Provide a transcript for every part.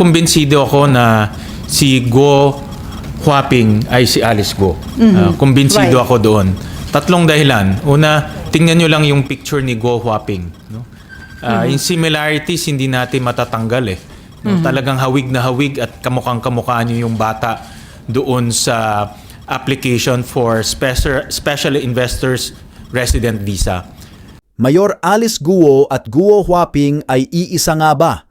Kumbinsido ako na si Go Huaping ay si Alice Go. Kumbinsido ako doon. Tatlong dahilan. Una, tingnan nyo lang yung picture ni Go Huaping. No? Yung similarities, hindi natin matatanggal eh. No? Talagang hawig na hawig at kamukhang-kamukha nyo yung bata doon sa application for Special Investors Resident Visa. Mayor Alice Guo at Guo Huaping ay iisa nga ba?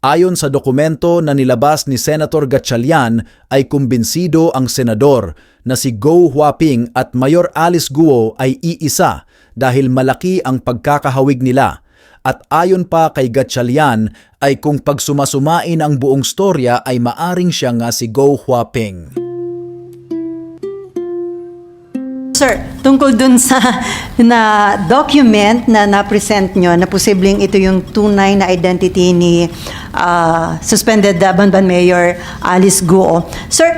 Ayon sa dokumento na nilabas ni Senator Gatchalian ay kumbinsido ang senador na si Go Huaping at Mayor Alice Guo ay iisa dahil malaki ang pagkakahawig nila. At ayon pa kay Gatchalian ay kung pagsumasumain ang buong storya ay maaring siya nga si Go Huaping. Sir, tungkol dun sa na document na na-present nyo na posibleng ito yung tunay na identity ni suspended Banban Mayor Alice Guo. Sir,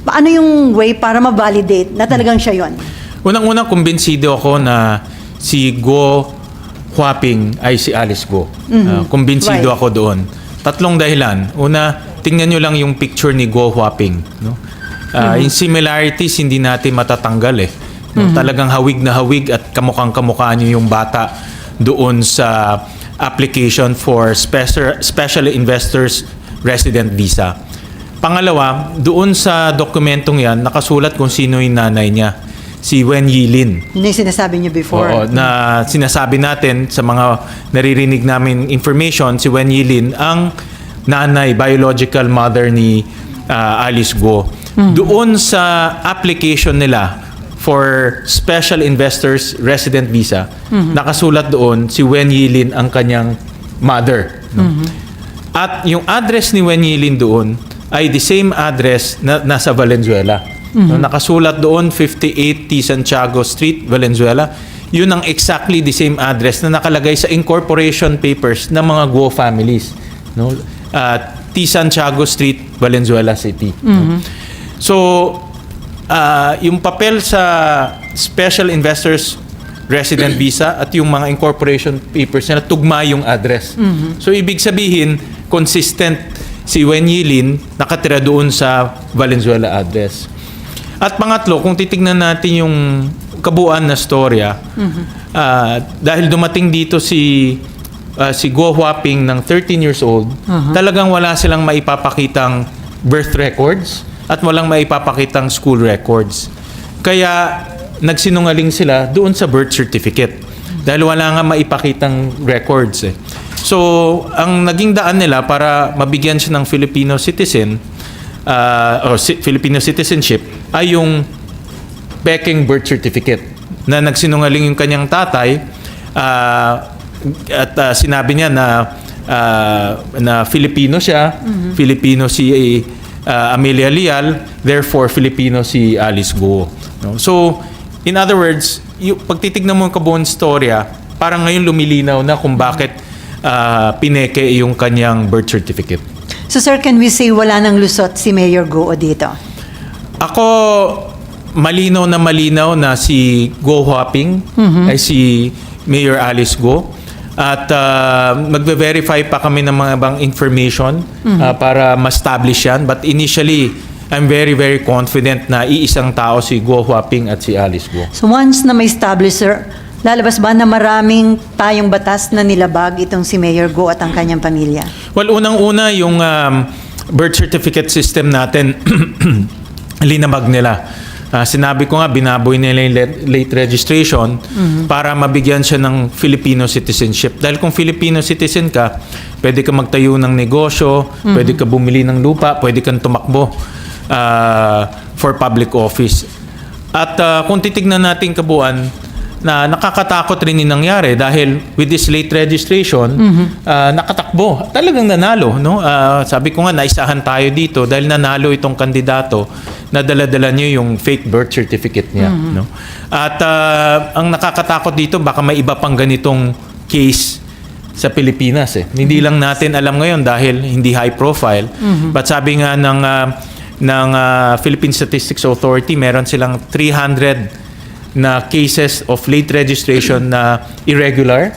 ano yung way para ma-validate na talagang siya yon? Unang-unang kumbinsido ako na si Go Huaping ay si Alice Go. Kumbinsido ako doon. Tatlong dahilan. Una, tingnan nyo lang yung picture ni Go Huaping. No? Yung similarities, hindi natin matatanggal eh. No? Talagang hawig na hawig at kamukhang-kamukha nyo yung bata doon sa application for Special Investors Resident Visa. Pangalawa, doon sa dokumentong yan, nakasulat kung sino yung nanay niya. Si Wen Yilin. Yun yung sinasabi niyo before. Oo, na sinasabi natin sa mga naririnig namin information, si Wen Yilin ang nanay, biological mother ni Alice Go. Doon sa application nila for Special Investors Resident Visa, nakasulat doon si Wen Yilin ang kanyang mother. No? At yung address ni Wen Yilin doon ay the same address na nasa Valenzuela. No, nakasulat doon 58 T. Santiago Street, Valenzuela. Yun ang exactly the same address na nakalagay sa incorporation papers ng mga Guo families. No? T. Santiago Street, Valenzuela City. No? So, yung papel sa Special Investors Resident Visa at yung mga incorporation papers na tugma yung address. So, ibig sabihin, consistent si Wen Yilin nakatira doon sa Valenzuela address. At pangatlo, kung titignan natin yung kabuuan na storya, dahil dumating dito si Go Huaping ng 13 years old, talagang wala silang maipapakitang birth records at walang maipapakitang school records. Kaya nagsinungaling sila doon sa birth certificate dahil wala nga maipakitang records. So, ang naging daan nila para mabigyan siya ng Filipino citizen, Filipino citizenship ay yung peking birth certificate na nagsinungaling yung kanyang tatay at sinabi niya na Filipino siya, Filipino si Amelia Leal, therefore Filipino si Alice Guo. No? So, in other words, pag titignan mo yung kabuuan storya, parang ngayon lumilinaw na kung bakit pineke yung kanyang birth certificate. So sir, can we say wala nang lusot si Mayor Guo dito? Ako, malinaw na si Go Huaping ay si Mayor Alice Go. At magbe-verify pa kami ng mga ibang information para ma-establish yan. But initially, I'm very, very confident na iisang tao si Go Huaping at si Alice Go. So once na may establish, sir, lalabas ba na maraming tayong batas na nilabag itong si Mayor Guo at ang kanyang pamilya? Well, unang-una yung birth certificate system natin, linabag nila. Sinabi ko nga, binaboy nila yung late registration para mabigyan siya ng Filipino citizenship. Dahil kung Filipino citizen ka, pwede ka magtayo ng negosyo, pwede ka bumili ng lupa, pwede kang tumakbo for public office. At kung titignan natin kabuuan, na nakakatakot rin yung nangyari dahil with this late registration, nakatakbo. Talagang nanalo. No? Sabi ko nga, naisahan tayo dito dahil nanalo itong kandidato na dala-dala niya yung fake birth certificate niya. No? At ang nakakatakot dito, baka may iba pang ganitong case sa Pilipinas. Hindi lang natin alam ngayon dahil hindi high profile. But sabi nga ng Philippine Statistics Authority, meron silang 300 na cases of late registration na irregular,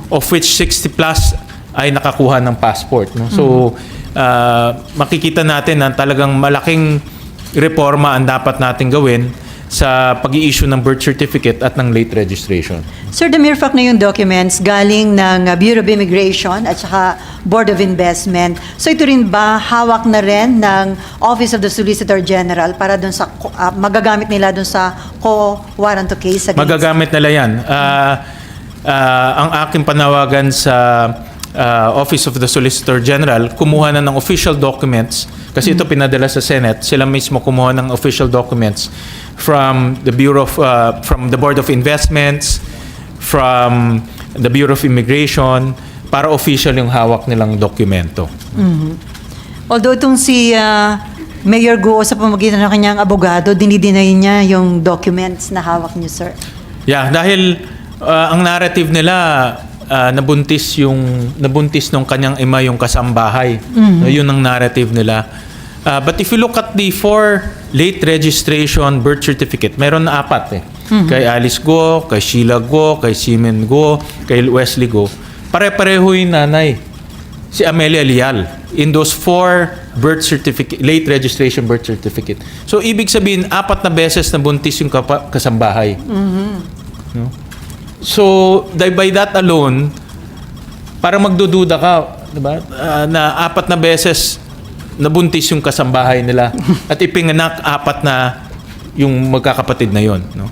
of which 60 plus ay nakakuha ng passport. No? So, makikita natin na talagang malaking reforma ang dapat natin gawin sa pag-i-issue ng birth certificate at ng late registration. Sir, the mere fact na yung documents galing ng Bureau of Immigration at saka Board of Investment, so ito rin ba hawak na rin ng Office of the Solicitor General para dun sa magagamit nila dun sa co-warranto case against? Magagamit nila yan. Ang aking panawagan sa Office of the Solicitor General, kumuha na ng official documents kasi ito pinadala sa Senate. Sila mismo kumuha ng official documents from the from the Board of Investments, from the Bureau of Immigration, para official yung hawak nilang dokumento. Although itong si Mayor Guo sa pamamagitan ng kanyang abogado, dinideny niya yung documents na hawak niyo, sir. Yeah, dahil ang narrative nila nabuntis nung kanyang ima yung kasambahay. Yun ang narrative nila. But if you look at the 4 late registration birth certificate, meron na 4 eh. Kay Alice Guo, kay Sheila Guo, kay Simen Guo, kay Wesley Guo. Pare-pareho yung nanay. Si Amelia Lial in those 4 birth certificate, late registration birth certificate. So ibig sabihin 4 na beses na buntis yung kasambahay. No? So by that alone, parang magdududa ka, diba? Na 4 na beses nabuntis yung kasambahay nila at ipinganak 4 na yung magkakapatid na yon, no?